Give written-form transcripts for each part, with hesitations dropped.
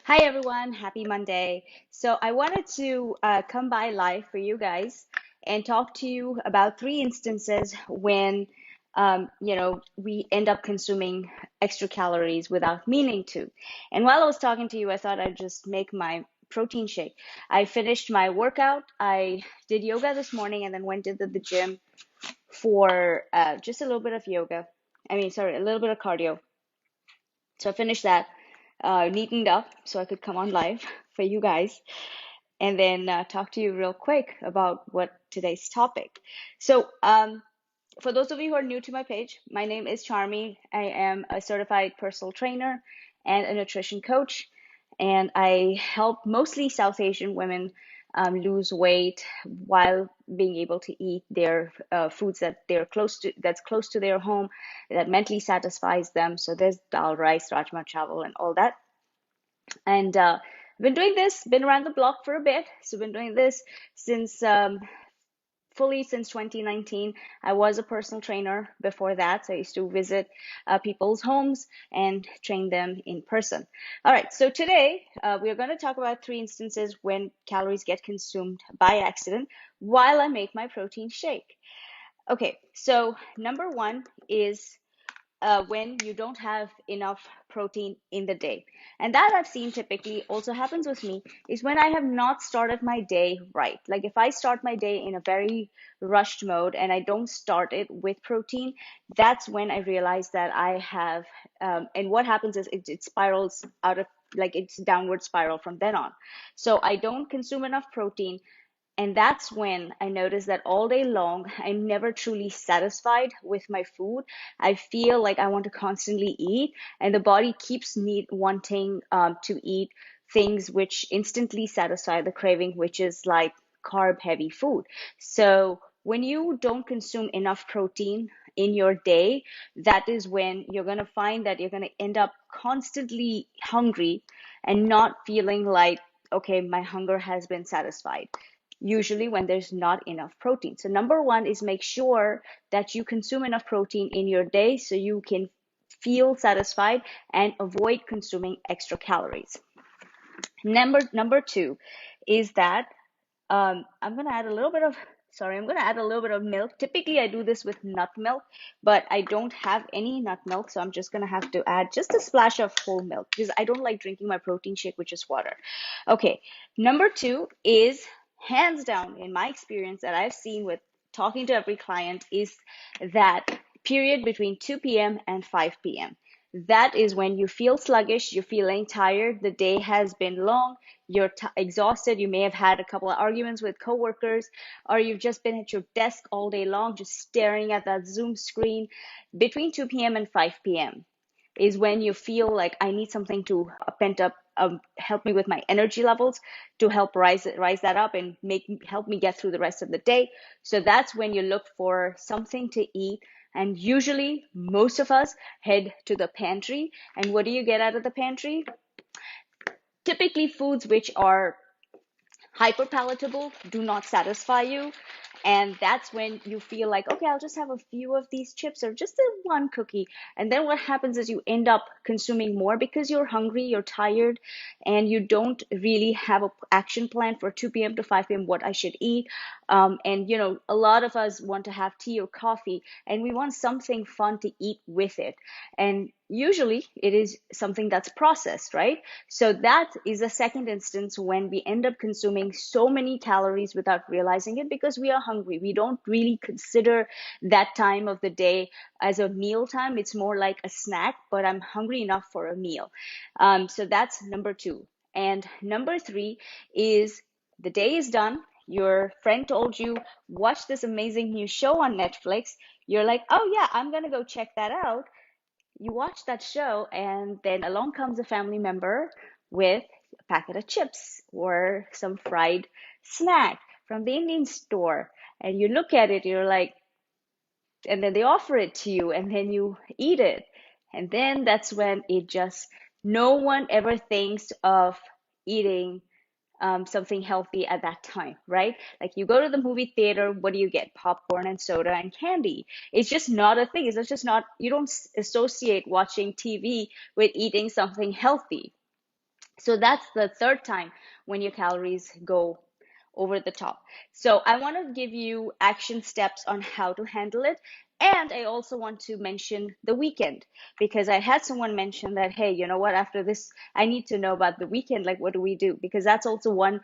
Hi everyone, happy Monday. So I wanted to come by live for you guys and talk to you about three instances when we end up consuming extra calories without meaning to. And while I was talking to you, I thought I'd just make my protein shake. I finished my workout. I did yoga this morning and then went to the gym for just a little bit of yoga. A little bit of cardio. So I finished that, neatened up so I could come on live for you guys and then talk to you real quick about what today's topic. So, for those of you who are new to my page, my name is Charmy. I am a certified personal trainer and a nutrition coach, and I help mostly South Asian women lose weight while being able to eat their foods that's close to their home, that mentally satisfies them. So there's dal, rice, rajma, chawal, and all that. And been around the block for a bit. So been doing this since fully since 2019. I was a personal trainer before that. So I used to visit people's homes and train them in person. All right, so today we are going to talk about three instances when calories get consumed by accident while I make my protein shake. Okay, so number one is when you don't have enough protein in the day. And that I've seen typically also happens with me is when I have not started my day right. Like if I start my day in a very rushed mode and I don't start it with protein, that's when I realize that I have, and what happens is it spirals out of, like it's downward spiral from then on. So I don't consume enough protein. And that's when I noticed that all day long, I'm never truly satisfied with my food. I feel like I want to constantly eat, and the body keeps wanting to eat things which instantly satisfy the craving, which is like carb heavy food. So when you don't consume enough protein in your day, that is when you're going to find that you're going to end up constantly hungry and not feeling like, okay, my hunger has been satisfied usually when there's not enough protein. So number one is make sure that you consume enough protein in your day so you can feel satisfied and avoid consuming extra calories. Number two is that I'm gonna add a little bit of I'm gonna add a little bit of milk. Typically, I do this with nut milk, but I don't have any nut milk, so I'm just gonna have to add just a splash of whole milk because I don't like drinking my protein shake, which is water. Okay, number two is hands down in my experience that I've seen with talking to every client is that period between 2 p.m. and 5 p.m. That is when you feel sluggish, you're feeling tired, the day has been long, you're exhausted, you may have had a couple of arguments with coworkers, or you've just been at your desk all day long, just staring at that Zoom screen. Between 2 p.m. and 5 p.m. is when you feel like I need something to pent up, help me with my energy levels, to help rise that up and help me get through the rest of the day. So that's when you look for something to eat. And usually, most of us head to the pantry. And what do you get out of the pantry? Typically, foods which are hyper palatable, do not satisfy you. And that's when you feel like, okay, I'll just have a few of these chips or just a one cookie. And then what happens is you end up consuming more because you're hungry, you're tired, and you don't really have an action plan for 2 p.m. to 5 p.m. what I should eat. And a lot of us want to have tea or coffee, and we want something fun to eat with it. And usually it is something that's processed, right? So that is a second instance when we end up consuming so many calories without realizing it because we are hungry. We don't really consider that time of the day as a meal time. It's more like a snack, but I'm hungry enough for a meal. So that's number two. And number three is the day is done. Your friend told you, watch this amazing new show on Netflix. You're like, oh yeah, I'm gonna go check that out. You watch that show, and then along comes a family member with a packet of chips or some fried snack from the Indian store. And you look at it, you're like, and then they offer it to you, and then you eat it. And then that's when no one ever thinks of eating something healthy at that time, right? Like you go to the movie theater, what do you get? Popcorn and soda and candy. It's just not a thing. It's just not, you don't associate watching TV with eating something healthy. So that's the third time when your calories go over the top. So I want to give you action steps on how to handle it. And I also want to mention the weekend, because I had someone mention that, hey, you know what, after this, I need to know about the weekend. Like, what do we do? Because that's also one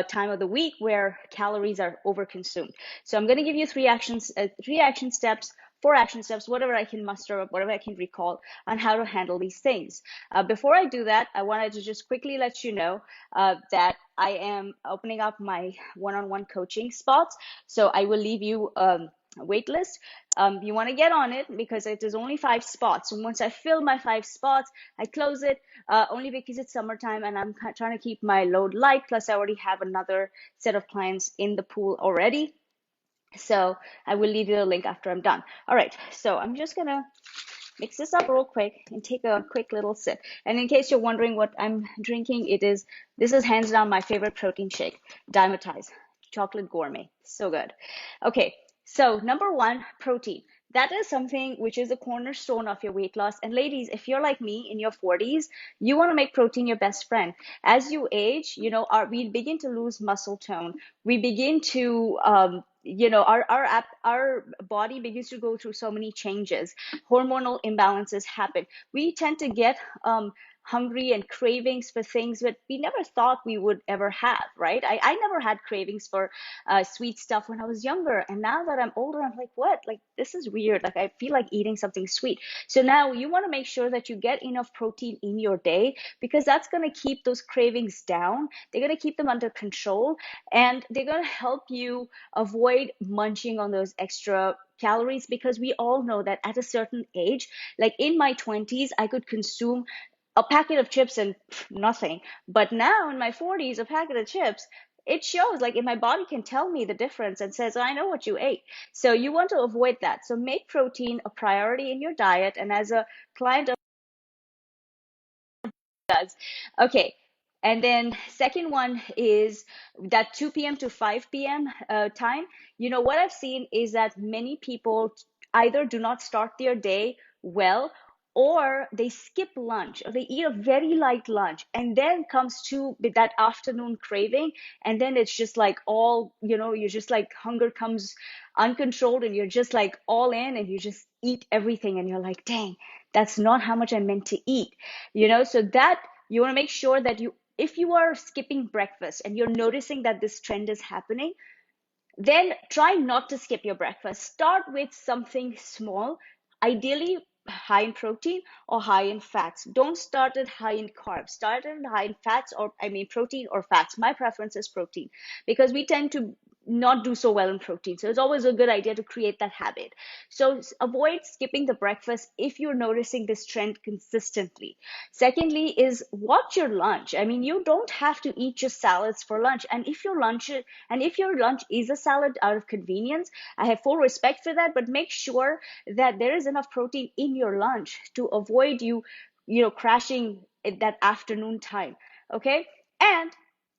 time of the week where calories are overconsumed. So I'm going to give you three action steps, four action steps, whatever I can muster up, whatever I can recall on how to handle these things. Before I do that, I wanted to just quickly let you know that I am opening up my one-on-one coaching spots. So I will leave you wait list. You want to get on it because it is only 5 spots. And once I fill my 5 spots, I close it, only because it's summertime and I'm trying to keep my load light. Plus, I already have another set of clients in the pool already. So I will leave you the link after I'm done. All right, so I'm just gonna mix this up real quick and take a quick little sip. And in case you're wondering what I'm drinking, this is hands down my favorite protein shake, Dymatize Chocolate Gourmet. So good. Okay, so number one, protein. That is something which is a cornerstone of your weight loss. And ladies, if you're like me in your 40s, you want to make protein your best friend. As you age, we begin to lose muscle tone. We begin to, our body begins to go through so many changes. Hormonal imbalances happen. We tend to get hungry and cravings for things that we never thought we would ever have, right? I never had cravings for sweet stuff when I was younger. And now that I'm older, I'm like, what? Like, this is weird. Like, I feel like eating something sweet. So now you want to make sure that you get enough protein in your day, because that's going to keep those cravings down. They're going to keep them under control, and they're going to help you avoid munching on those extra calories, because we all know that at a certain age, like in my 20s, I could consume a packet of chips and nothing. But now in my 40s, a packet of chips, it shows, like, if my body can tell me the difference and says, I know what you ate. So you want to avoid that. So make protein a priority in your diet. And as a client of does. Okay. And then second one is that 2 p.m. to 5 p.m. Time. What I've seen is that many people either do not start their day well, or they skip lunch, or they eat a very light lunch, and then comes to that afternoon craving. And then it's just like you're just like, hunger comes uncontrolled, and you're just like all in, and you just eat everything, and you're like, dang, that's not how much I meant to eat. So that you want to make sure that if you are skipping breakfast and you're noticing that this trend is happening, then try not to skip your breakfast. Start with something small, ideally high in protein or high in fats. Don't start it high in carbs. Start it high in fats, or I mean protein or fats. My preference is protein, because we tend to not do so well in protein. So it's always a good idea to create that habit. So avoid skipping the breakfast if you're noticing this trend consistently. Secondly is watch your lunch. I mean, you don't have to eat just salads for lunch. And if your lunch is a salad out of convenience, I have full respect for that, but make sure that there is enough protein in your lunch to avoid crashing at that afternoon time. Okay. And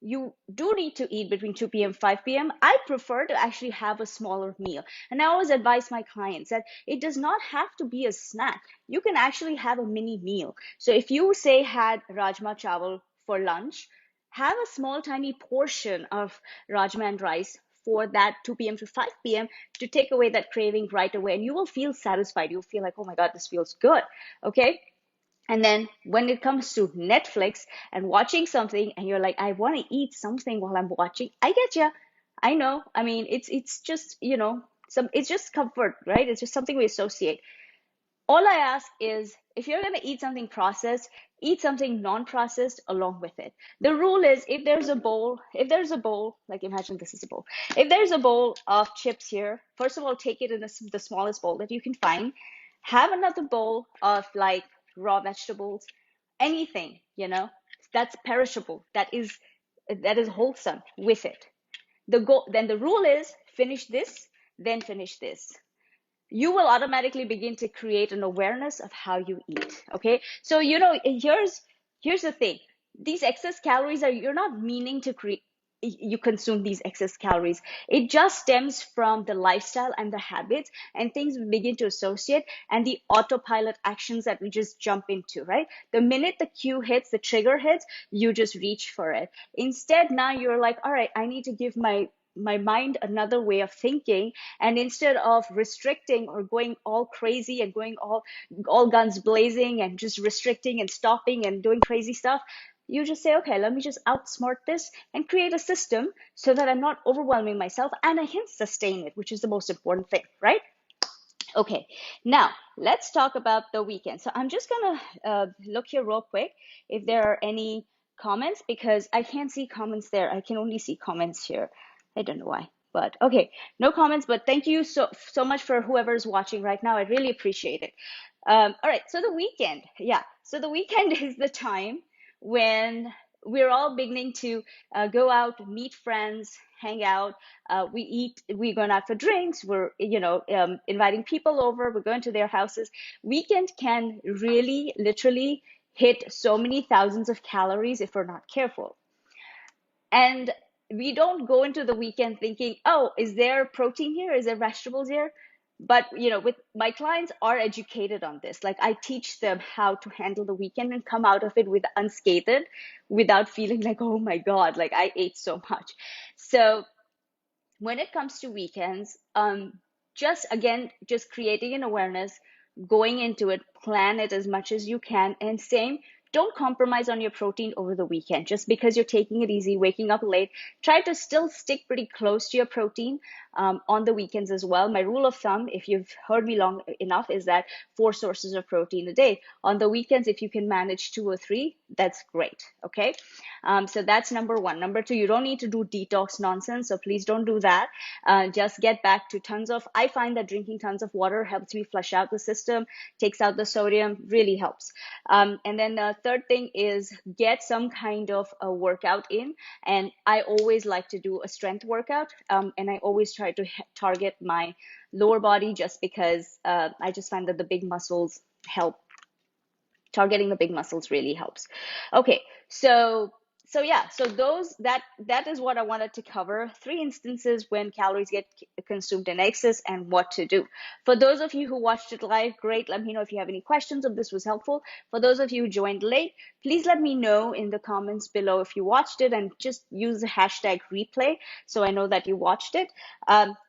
you do need to eat between 2 p.m. 5 p.m. I prefer to actually have a smaller meal. And I always advise my clients that it does not have to be a snack. You can actually have a mini meal. So if you say had rajma chawal for lunch, have a small tiny portion of rajma and rice for that 2 p.m. to 5 p.m. to take away that craving right away. And you will feel satisfied. You'll feel like, oh my God, this feels good. Okay. And then when it comes to Netflix and watching something, and you're like, I want to eat something while I'm watching, I get you. I know. I mean, it's just, it's just comfort, right? It's just something we associate. All I ask is, if you're going to eat something processed, eat something non-processed along with it. The rule is, if there's a bowl, like, imagine this is a bowl. If there's a bowl of chips here, first of all, take it in the smallest bowl that you can find. Have another bowl of, like, raw vegetables, anything, that's perishable, that is wholesome with it. Then the rule is, finish this, then finish this. You will automatically begin to create an awareness of how you eat. Okay. So, here's the thing. These excess calories you're not meaning to create. you consume these excess calories. It just stems from the lifestyle and the habits and things we begin to associate and the autopilot actions that we just jump into, right? The minute the cue hits, the trigger hits, you just reach for it. Instead, now you're like, all right, I need to give my mind another way of thinking, and instead of restricting or going all crazy and going all guns blazing and just restricting and stopping and doing crazy stuff, you just say, okay, let me just outsmart this and create a system so that I'm not overwhelming myself and I can sustain it, which is the most important thing, right? Okay, now let's talk about the weekend. So I'm just gonna look here real quick if there are any comments, because I can't see comments there. I can only see comments here. I don't know why, but okay, no comments. But thank you so much for whoever's watching right now. I really appreciate it. All right, so the weekend, yeah. So the weekend is the time when we're all beginning to go out, meet friends, hang out. We eat. We're going out for drinks. We're, inviting people over. We're going to their houses. Weekend can really, literally hit so many thousands of calories if we're not careful. And we don't go into the weekend thinking, oh, is there protein here? Is there vegetables here? But with my clients are educated on this. Like, I teach them how to handle the weekend and come out of it with unscathed, without feeling like, oh my God, like I ate so much. So when it comes to weekends, just creating an awareness, going into it, plan it as much as you can, and same, don't compromise on your protein over the weekend. Just because you're taking it easy, waking up late, try to still stick pretty close to your protein on the weekends as well. My rule of thumb, if you've heard me long enough, is that 4 sources of protein a day. On the weekends, if you can manage 2 or 3, that's great. Okay. So that's number one. Number two, you don't need to do detox nonsense. So please don't do that. Just get back to I find that drinking tons of water helps me flush out the system, takes out the sodium, really helps. And then the third thing is get some kind of a workout in. And I always like to do a strength workout. And I always try to target my lower body, just because I just find that the big muscles help. Targeting the big muscles really helps. Okay, so yeah, so that is what I wanted to cover. 3 instances when calories get consumed in excess and what to do. For those of you who watched it live, great. Let me know if you have any questions, if this was helpful. For those of you who joined late, please let me know in the comments below if you watched it, and just use the hashtag replay so I know that you watched it.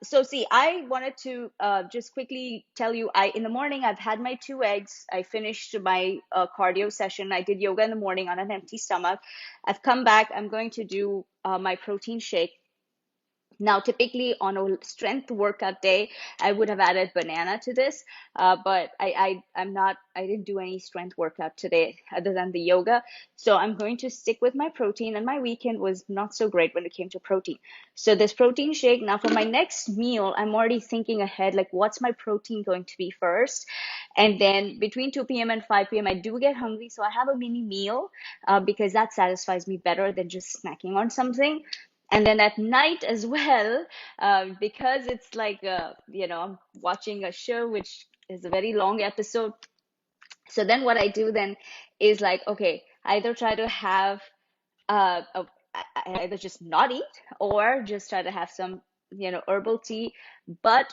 So see, I wanted to just quickly tell you, in the morning, I've had my 2 eggs. I finished my cardio session. I did yoga in the morning on an empty stomach. I've come back. I'm going to do my protein shake. Now, typically on a strength workout day, I would have added banana to this, but I didn't do any strength workout today other than the yoga. So I'm going to stick with my protein, and my weekend was not so great when it came to protein. So this protein shake, now for my next meal, I'm already thinking ahead, like what's my protein going to be first? And then between 2 p.m. and 5 p.m., I do get hungry. So I have a mini meal because that satisfies me better than just snacking on something. And then at night as well, because it's like, I'm watching a show which is a very long episode. So then what I do then is like, okay, either try to have, I either just not eat, or just try to have some, herbal tea. But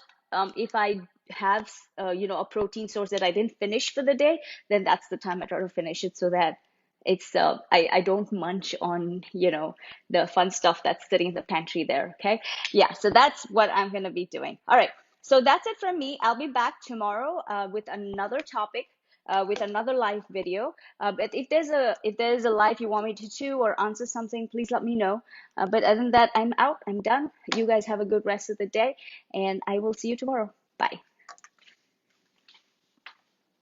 if I have, a protein source that I didn't finish for the day, then that's the time I try to finish it, so that it's I don't munch on the fun stuff that's sitting in the pantry there. Okay, yeah, so that's what I'm gonna be doing. All right, so that's it from me. I'll be back tomorrow with another topic, with another live video. But if there's a live you want me to do or answer something, please let me know. But other than that, I'm out. I'm done. You guys have a good rest of the day, and I will see you tomorrow. Bye.